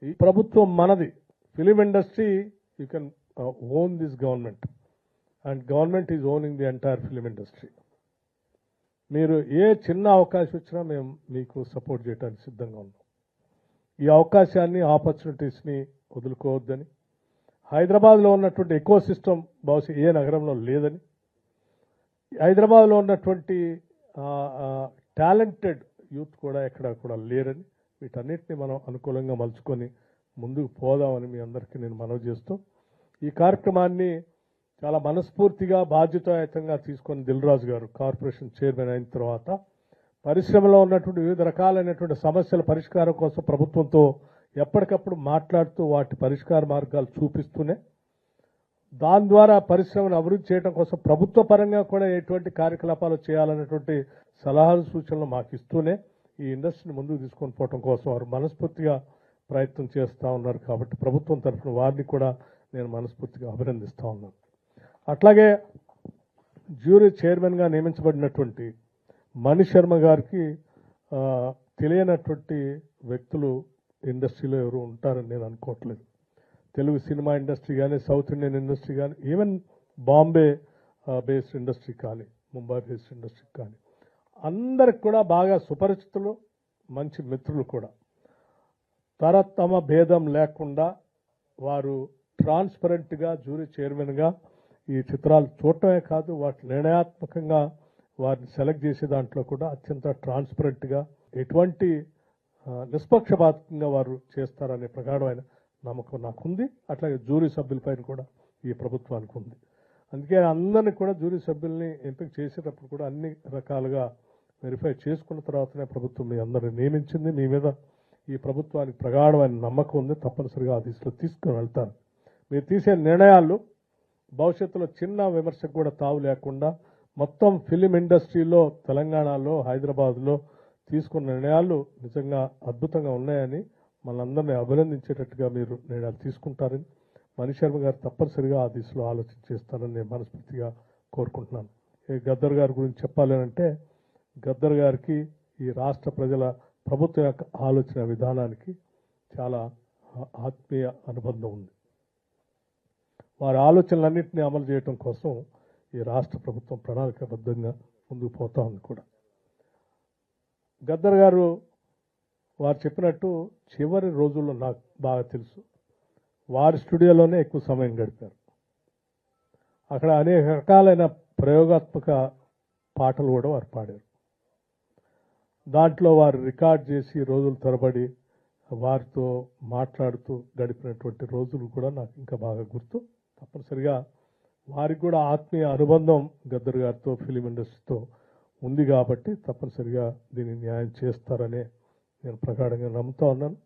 ఈ ప్రభుత్వం మనది. Film industry you can own this government and government is owning the entire film industry. మీరు ఏ చిన్న అవకాశం వచ్చినా మేము మీకు సపోర్ట్ చేయడానికి సిద్ధంగా ఉన్నాం. ఈ అవకాశాన్ని ఆపర్చునిటీస్ని వదులుకోవద్దని, హైదరాబాద్లో ఉన్నటువంటి ఎకో సిస్టమ్ బహుశా ఏ నగరంలో లేదని, హైదరాబాద్లో ఉన్నటువంటి టాలెంటెడ్ యూత్ కూడా ఎక్కడ కూడా లేరని, వీటన్నిటిని మనం అనుకూలంగా మలుచుకొని ముందుకు పోదామని మీ అందరికీ నేను మనవి చేస్తూ ఈ కార్యక్రమాన్ని చాలా మనస్ఫూర్తిగా బాధ్యతాయుతంగా తీసుకొని దిల్ రాజు గారు కార్పొరేషన్ చైర్మన్ అయిన తర్వాత పరిశ్రమలో ఉన్నటువంటి వివిధ రకాలైనటువంటి సమస్యల పరిష్కారం కోసం ప్రభుత్వంతో ఎప్పటికప్పుడు మాట్లాడుతూ వాటి పరిష్కార మార్గాలు చూపిస్తూనే దాని ద్వారా పరిశ్రమను అభివృద్ధి చేయడం కోసం ప్రభుత్వ పరంగా కూడా ఎటువంటి కార్యకలాపాలు చేయాలనేటువంటి సలహాలు సూచనలు మాకు ఇస్తూనే ఈ ఇండస్ట్రీని ముందుకు తీసుకొని పోవడం కోసం వారు మనస్ఫూర్తిగా ప్రయత్నం చేస్తూ ఉన్నారు. కాబట్టి ప్రభుత్వం తరఫున వారిని కూడా నేను మనస్ఫూర్తిగా అభినందిస్తూ ఉన్నాను. అట్లాగే జ్యూరీ చైర్మన్గా నియమించబడినటువంటి మణి శర్మ గారికి తెలియనటువంటి వ్యక్తులు ఇండస్ట్రీలో ఎవరు ఉంటారని నేను అనుకోవట్లేదు. తెలుగు సినిమా ఇండస్ట్రీ కానీ, సౌత్ ఇండియన్ ఇండస్ట్రీ కానీ, ఈవెన్ బాంబే బేస్డ్ ఇండస్ట్రీ కానీ, ముంబై బేస్డ్ ఇండస్ట్రీ కానీ అందరికి కూడా బాగా సుపరిచితులు, మంచి మిత్రులు కూడా. తరతమ భేదం లేకుండా వారు ట్రాన్స్పరెంట్గా జ్యూరీ చైర్మన్గా ఈ చిత్రాలు చూడటమే కాదు, వాటి నిర్ణయాత్మకంగా వారిని సెలెక్ట్ చేసే దాంట్లో కూడా అత్యంత ట్రాన్స్పరెంట్గా ఎటువంటి నిష్పక్షపాతంగా వారు చేస్తారనే ప్రగాఢమైన నమ్మకం నాకుంది. అట్లాగే జ్యూరీ సభ్యులపైన కూడా ఈ ప్రభుత్వానికి ఉంది. అందుకే అందరినీ కూడా జ్యూరీ సభ్యుల్ని ఎంపిక చేసేటప్పుడు కూడా అన్ని రకాలుగా వెరిఫై చేసుకున్న తర్వాతనే ప్రభుత్వం మీ అందరిని నియమించింది. మీ మీద ఈ ప్రభుత్వానికి ప్రగాఢమైన నమ్మకం ఉంది. తప్పనిసరిగా ఆ దిశలో తీసుకుని వెళ్తారు. మీరు తీసే నిర్ణయాలు భవిష్యత్తులో చిన్న విమర్శకు కూడా తావు లేకుండా మొత్తం ఫిలిం ఇండస్ట్రీలో తెలంగాణలో, హైదరాబాద్లో తీసుకున్న నిర్ణయాలు నిజంగా అద్భుతంగా ఉన్నాయని మనందరినీ అభినందించేటట్టుగా మీరు నిర్ణయాలు తీసుకుంటారని మణి శర్మ గారు తప్పనిసరిగా ఆ దిశలో ఆలోచన చేస్తారని నేను మనస్ఫూర్తిగా కోరుకుంటున్నాను. గద్దర్ గారి గురించి చెప్పాలి అంటే గద్దర్ గారికి ఈ రాష్ట్ర ప్రజల ప్రభుత్వం యొక్క ఆలోచన విధానానికి చాలా ఆత్మీయ అనుబంధం ఉంది. వారి ఆలోచనలన్నింటినీ అమలు చేయడం కోసం ఈ రాష్ట్ర ప్రభుత్వం ప్రణాళికాబద్ధంగా ముందుకు పోతా ఉంది కూడా. గద్దర్ గారు వారు చెప్పినట్టు చివరి రోజుల్లో నాకు బాగా తెలుసు వారి స్టూడియోలోనే ఎక్కువ సమయం గడిపారు. అక్కడ అనేక రకాలైన ప్రయోగాత్మక పాటలు కూడా వారు పాడారు. దాంట్లో వారు రికార్డ్ చేసి రోజుల తరబడి వారితో మాట్లాడుతూ గడిపినటువంటి రోజులు కూడా నాకు ఇంకా బాగా గుర్తు. తప్పనిసరిగా వారికి కూడా ఆత్మీయ అనుబంధం గద్దర్ గారితో, ఫిలిం ఇండస్ట్రీతో ఉంది కాబట్టి తప్పనిసరిగా దీన్ని న్యాయం చేస్తారనే నేను ప్రగాఢంగా నమ్ముతా ఉన్నాను.